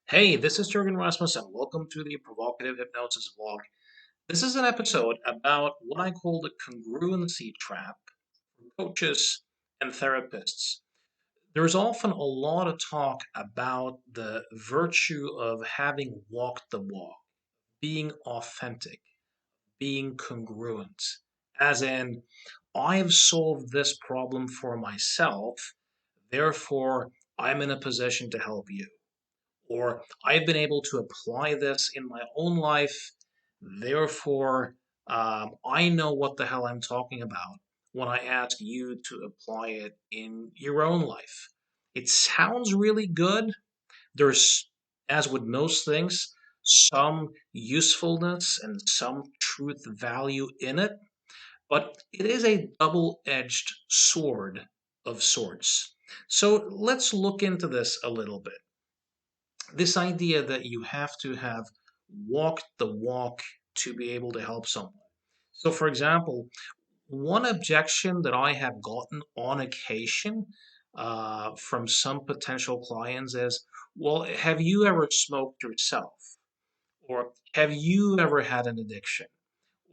Hey, this is Jurgen Rasmus, and welcome to the Provocative Hypnosis Vlog. This is an episode about what I call the congruency trap for coaches and therapists. There's often a lot of talk about the virtue of having walked the walk, being authentic, being congruent, as in, I've solved this problem for myself, therefore, I'm in a position to help you. Or I've been able to apply this in my own life, therefore, I know what the hell I'm talking about when I ask you to apply it in your own life. It sounds really good. There's, as with most things, some usefulness and some truth value in it, but it is a double edged sword of sorts. So let's look into this a little bit. This idea that you have to have walked the walk to be able to help someone. So, for example, one objection that I have gotten on occasion from some potential clients is, well, have you ever smoked yourself? Or have you ever had an addiction?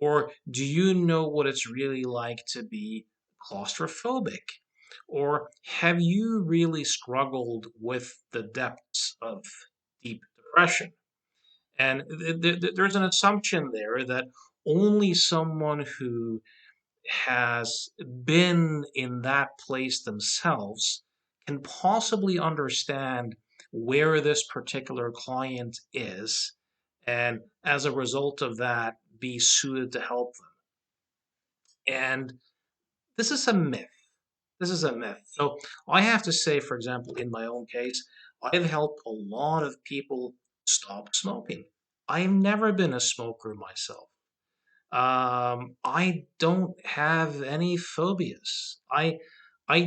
Or do you know what it's really like to be claustrophobic? Or have you really struggled with the depths of deep depression? And there's an assumption there that only someone who has been in that place themselves can possibly understand where this particular client is, and as a result of that, be suited to help them. And this is a myth. This is a myth. So I have to say, for example, in my own case, I've helped a lot of people stop smoking. I've never been a smoker myself. I don't have any phobias. I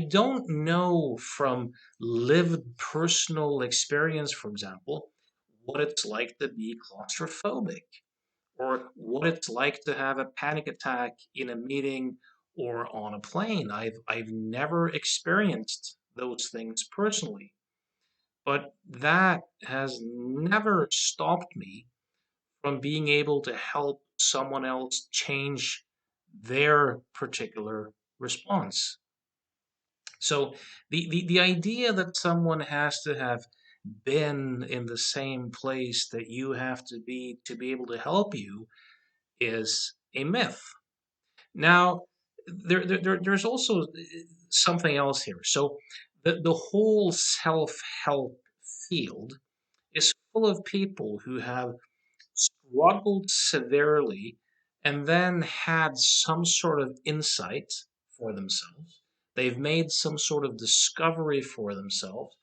don't know from lived personal experience, for example, what it's like to be claustrophobic or what it's like to have a panic attack in a meeting or on a plane. I've never experienced those things personally, but that has never stopped me from being able to help someone else change their particular response. So the idea that someone has to have been in the same place that you have to be able to help you is a myth. Now, there's also something else here. So the whole self-help field is full of people who have struggled severely and then had some sort of insight for themselves. They've made some sort of discovery for themselves,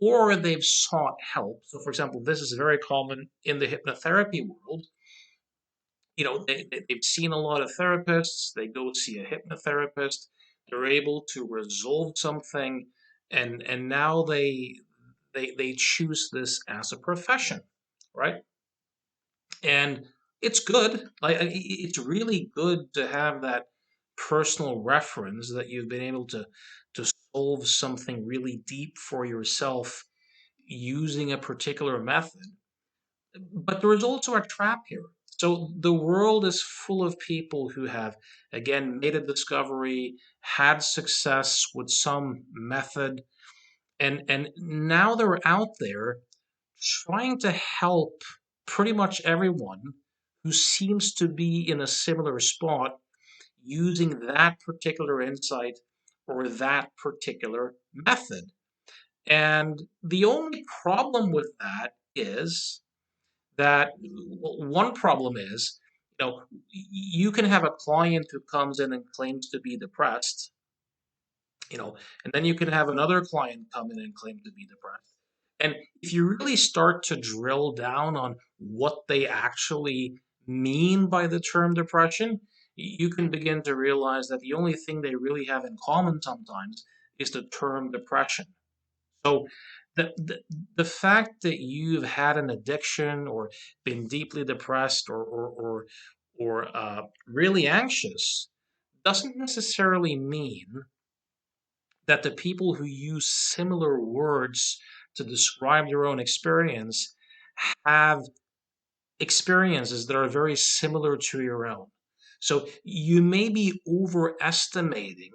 or they've sought help. So, for example, this is very common in the hypnotherapy world. They've seen a lot of therapists, they go see a hypnotherapist, they're able to resolve something, and now they choose this as a profession, right? And it's good. It's really good to have that personal reference that you've been able to solve something really deep for yourself using a particular method. But there is also a trap here. So the world is full of people who have, again, made a discovery, had success with some method, and now they're out there trying to help pretty much everyone who seems to be in a similar spot using that particular insight or that particular method. And the only problem with that is that one problem is, you can have a client who comes in and claims to be depressed, and then you can have another client come in and claim to be depressed. And if you really start to drill down on what they actually mean by the term depression, you can begin to realize that the only thing they really have in common sometimes is the term depression. So the, the, the fact that you've had an addiction or been deeply depressed or really anxious doesn't necessarily mean that the people who use similar words to describe their own experience have experiences that are very similar to your own. So you may be overestimating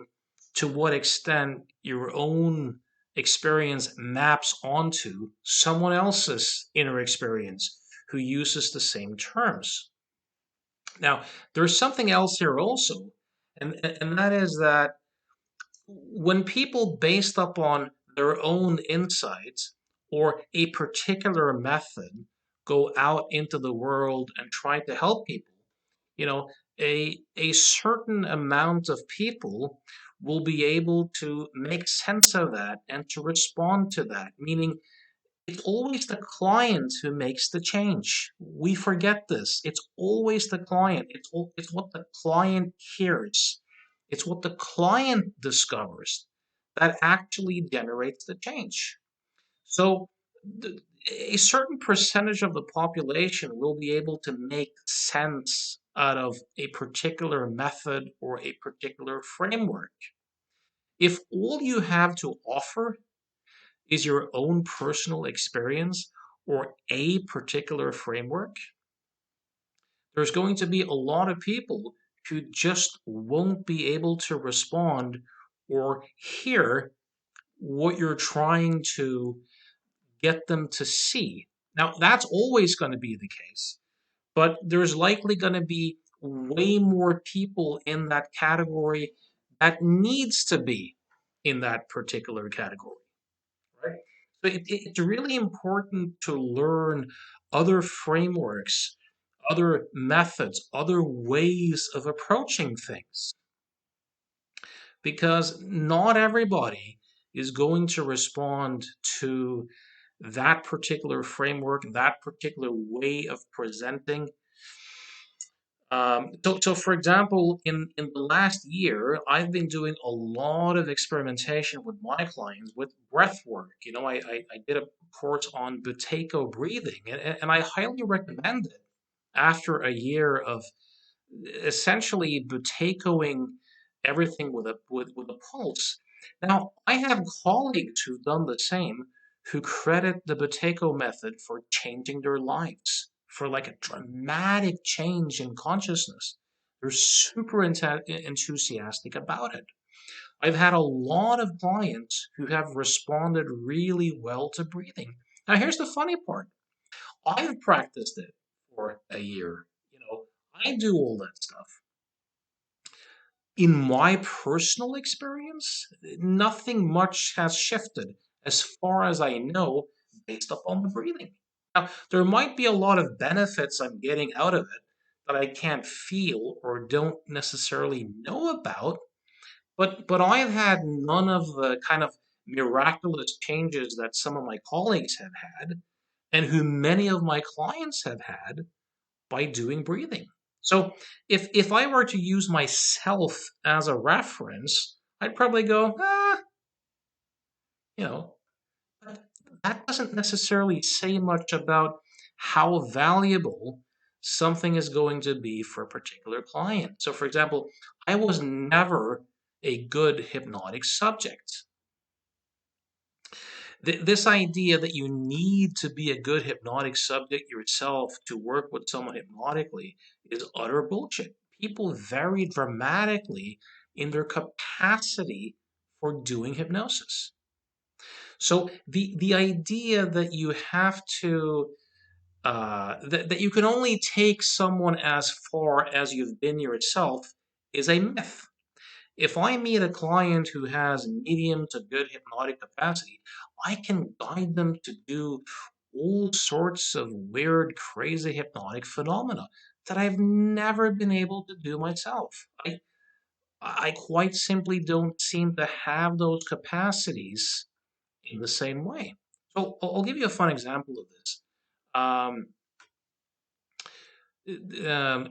to what extent your own experience maps onto someone else's inner experience who uses the same terms. Now, there's something else here also, and that is that when people based upon their own insights or a particular method go out into the world and try to help people, you know, a certain amount of people will be able to make sense of that and to respond to that, meaning it's always the client who makes the change. We forget this. It's always the client. It's what the client hears. It's what the client discovers that actually generates the change. So the, a certain percentage of the population will be able to make sense out of a particular method or a particular framework. If all you have to offer is your own personal experience or a particular framework, there's going to be a lot of people who just won't be able to respond or hear what you're trying to get them to see. Now, that's always going to be the case, but there's likely going to be way more people in that category that needs to be in that particular category. Right? So it's really important to learn other frameworks, other methods, other ways of approaching things, because not everybody is going to respond to that particular framework, that particular way of presenting. So, for example, in the last year, I've been doing a lot of experimentation with my clients with breath work. I did a course on Buteyko breathing, and I highly recommend it after a year of essentially Buteykoing everything with a pulse. Now, I have colleagues who've done the same who credit the Buteyko method for changing their lives, for like a dramatic change in consciousness. They're super enthusiastic about it. I've had a lot of clients who have responded really well to breathing. Now, here's the funny part. I've practiced it for a year. I do all that stuff. In my personal experience, nothing much has shifted as far as I know based upon the breathing. Now, there might be a lot of benefits I'm getting out of it that I can't feel or don't necessarily know about, but I've had none of the kind of miraculous changes that some of my colleagues have had and who many of my clients have had by doing breathing. So if I were to use myself as a reference, I'd probably go, you know, that doesn't necessarily say much about how valuable something is going to be for a particular client. So, for example, I was never a good hypnotic subject. This idea that you need to be a good hypnotic subject yourself to work with someone hypnotically is utter bullshit. People vary dramatically in their capacity for doing hypnosis. So the idea that you have to that you can only take someone as far as you've been yourself is a myth. If I meet a client who has medium to good hypnotic capacity, I can guide them to do all sorts of weird, crazy hypnotic phenomena that I've never been able to do myself. I quite simply don't seem to have those capacities in the same way. So I'll give you a fun example of this. Um,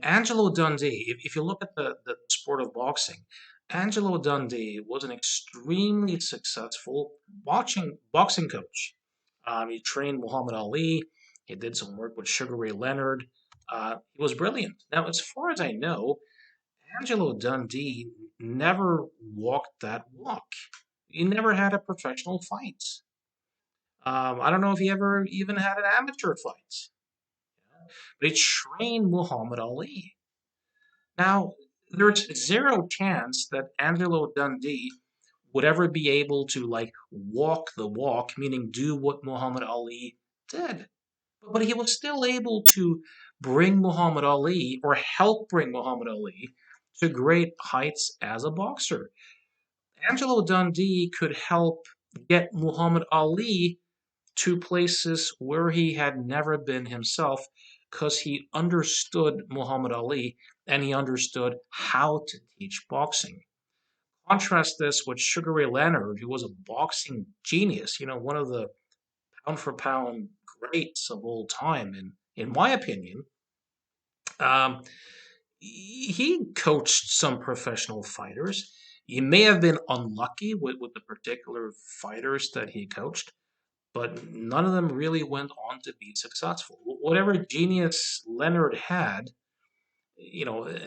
Angelo Dundee, if you look at the sport of boxing, Angelo Dundee was an extremely successful boxing coach. He trained Muhammad Ali. He did some work with Sugar Ray Leonard. He was brilliant. Now, as far as I know, Angelo Dundee never walked that walk. He never had a professional fight. I don't know if he ever even had an amateur fight, but he trained Muhammad Ali. Now, there's zero chance that Angelo Dundee would ever be able to like walk the walk, meaning do what Muhammad Ali did. But he was still able to bring Muhammad Ali or help bring Muhammad Ali to great heights as a boxer. Angelo Dundee could help get Muhammad Ali to places where he had never been himself because he understood Muhammad Ali and he understood how to teach boxing. Contrast this with Sugar Ray Leonard, who was a boxing genius, one of the pound for pound greats of all time, in my opinion. Um, he coached some professional fighters. He may have been unlucky with the particular fighters that he coached, but none of them really went on to be successful. Whatever genius Leonard had,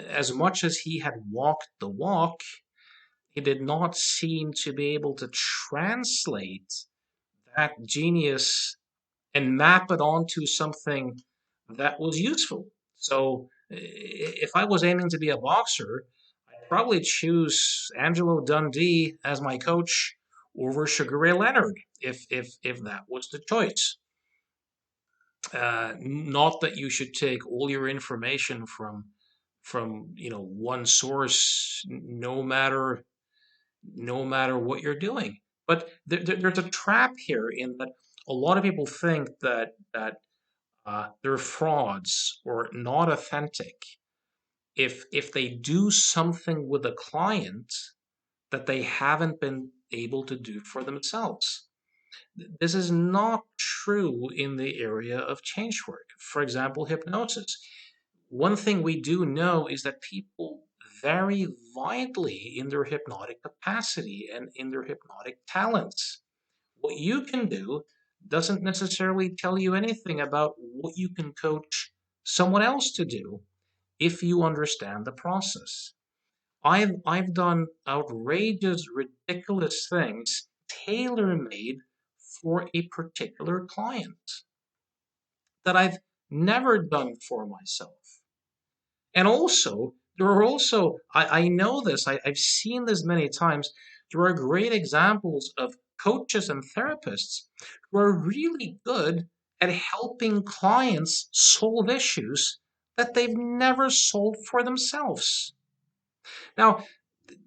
as much as he had walked the walk, he did not seem to be able to translate that genius and map it onto something that was useful. So if I was aiming to be a boxer, I'd probably choose Angelo Dundee as my coach over Sugar Ray Leonard if that was the choice. Not that you should take all your information from one source, no matter what you're doing. But there's a trap here in that a lot of people think that they're frauds or not authentic if they do something with a client that they haven't been able to do for themselves. This is not true in the area of change work. For example, hypnosis. One thing we do know is that people vary widely in their hypnotic capacity and in their hypnotic talents. What you can do doesn't necessarily tell you anything about what you can coach someone else to do if you understand the process. I've done outrageous, ridiculous things tailor made for a particular client that I've never done for myself. And also, I know this, I've seen this many times. There are great examples of coaches and therapists who are really good at helping clients solve issues that they've never solved for themselves. Now,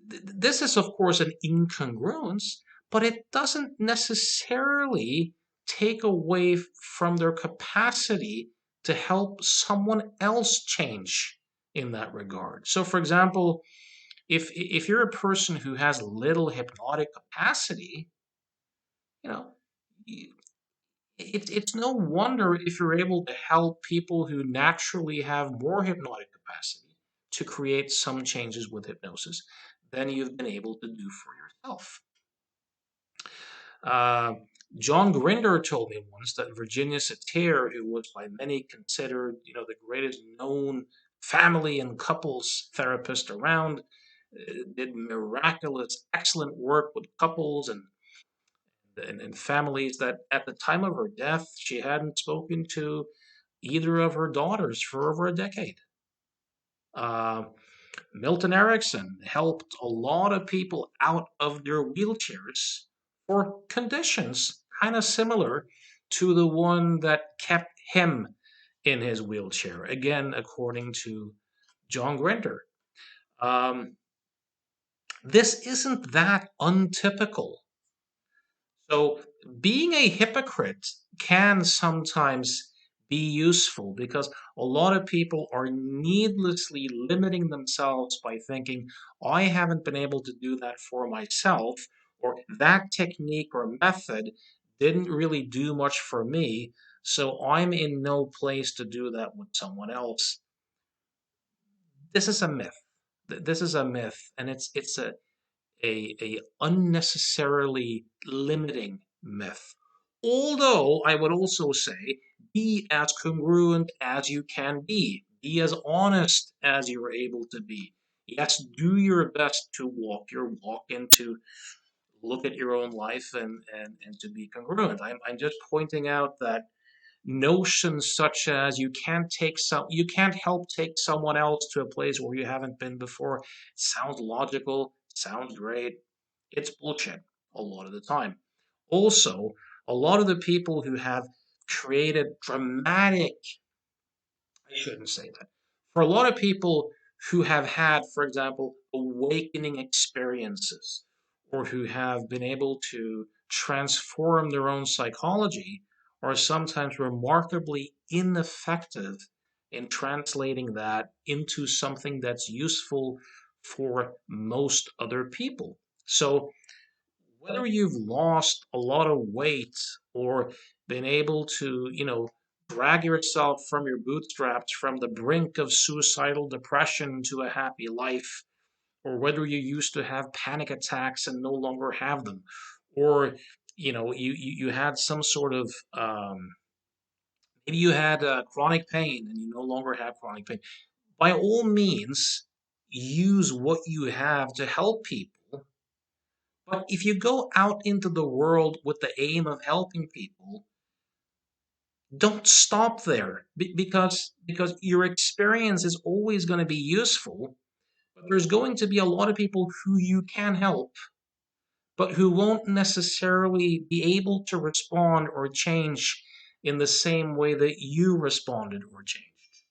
this is, of course, an incongruence, but it doesn't necessarily take away from their capacity to help someone else change in that regard. So, for example, if you're a person who has little hypnotic capacity, you know, it's no wonder if you're able to help people who naturally have more hypnotic capacity to create some changes with hypnosis than you've been able to do for yourself. Uh, John Grinder told me once that Virginia Satir, who was by many considered, the greatest known family and couples therapist around, did miraculous, excellent work with couples and families that at the time of her death, she hadn't spoken to either of her daughters for over a decade. Uh, Milton Erickson helped a lot of people out of their wheelchairs for conditions kind of similar to the one that kept him in his wheelchair, again, according to John Grinder. Um, this isn't that untypical. So, being a hypocrite can sometimes be useful because a lot of people are needlessly limiting themselves by thinking, I haven't been able to do that for myself, or that technique or method didn't really do much for me, so I'm in no place to do that with someone else. This is a myth. This is a myth, and it's a unnecessarily limiting myth. Although I would also say be as congruent as you can be. Be as honest as you're able to be. Yes, do your best to walk your walk and to look at your own life and to be congruent. I'm just pointing out that notions such as you can't help take someone else to a place where you haven't been before sounds logical, sounds great. It's bullshit a lot of the time. Also, a lot of the people who have created dramatic, I shouldn't say that. For a lot of people who have had, for example, awakening experiences or who have been able to transform their own psychology are sometimes remarkably ineffective in translating that into something that's useful for most other people. So whether you've lost a lot of weight or been able to, drag yourself from your bootstraps from the brink of suicidal depression to a happy life, or whether you used to have panic attacks and no longer have them, or you had some sort of maybe you had chronic pain and you no longer have chronic pain. By all means, use what you have to help people, but if you go out into the world with the aim of helping people, don't stop there because your experience is always going to be useful, but there's going to be a lot of people who you can help, but who won't necessarily be able to respond or change in the same way that you responded or changed.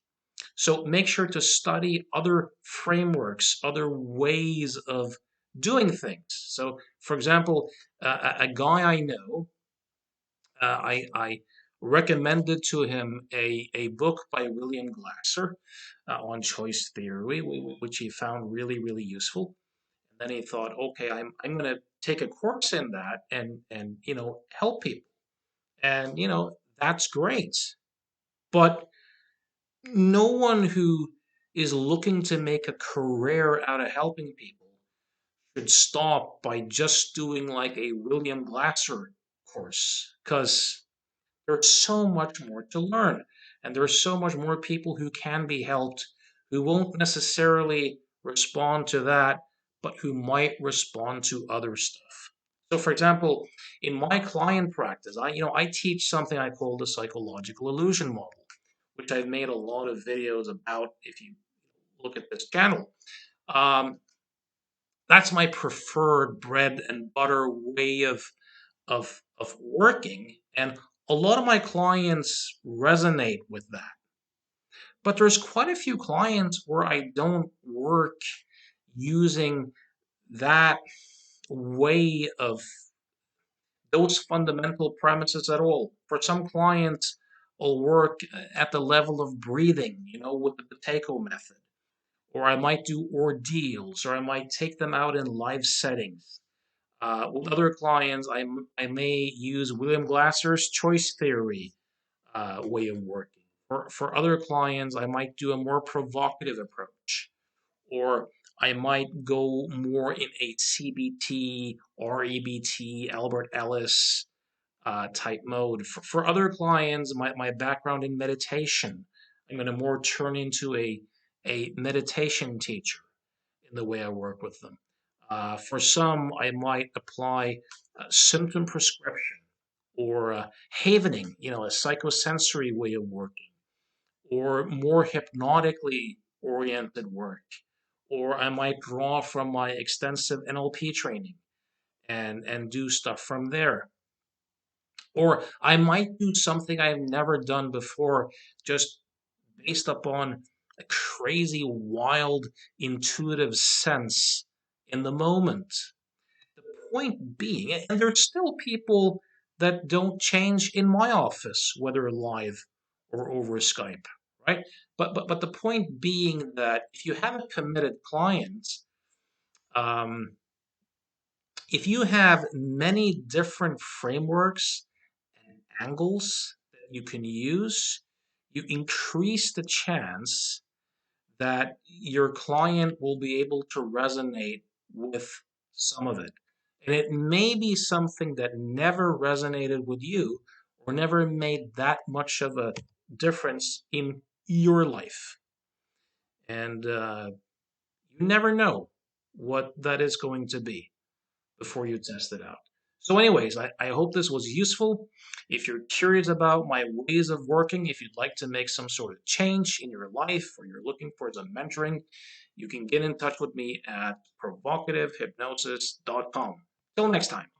So make sure to study other frameworks, other ways of doing things. So, for example, a guy I know, I recommended to him a book by William Glasser on choice theory, which he found really, really useful. And then he thought, okay, I'm going to take a course in that and help people. And that's great. But no one who is looking to make a career out of helping people should stop by just doing like a William Glasser course, because there's so much more to learn, and there's so much more people who can be helped who won't necessarily respond to that, but who might respond to other stuff. So, for example, in my client practice, I teach something I call the psychological illusion model, which I've made a lot of videos about. If you look at this channel, um, that's my preferred bread and butter way of working, and a lot of my clients resonate with that. But there's quite a few clients where I don't work using that way of those fundamental premises at all. For some clients, I'll work at the level of breathing, with the potato method, or I might do ordeals, or I might take them out in live settings. With other clients, I may use William Glasser's choice theory way of working. For other clients, I might do a more provocative approach, or I might go more in a CBT, REBT, Albert Ellis type mode. For other clients, my background in meditation, I'm going to more turn into a meditation teacher in the way I work with them. For some, I might apply symptom prescription or havening, a psychosensory way of working, or more hypnotically oriented work. Or I might draw from my extensive NLP training and do stuff from there. Or I might do something I've never done before, just based upon a crazy, wild, intuitive sense in the moment. The point being, and there's still people that don't change in my office, whether live or over Skype, right? But the point being that if you have a committed client, um, if you have many different frameworks and angles that you can use, you increase the chance that your client will be able to resonate with some of it. And it may be something that never resonated with you or never made that much of a difference in your life. And you never know what that is going to be. before you test it out. So anyways, I hope this was useful. If you're curious about my ways of working, if you'd like to make some sort of change in your life or you're looking for some mentoring, you can get in touch with me at provocativehypnosis.com. Till next time.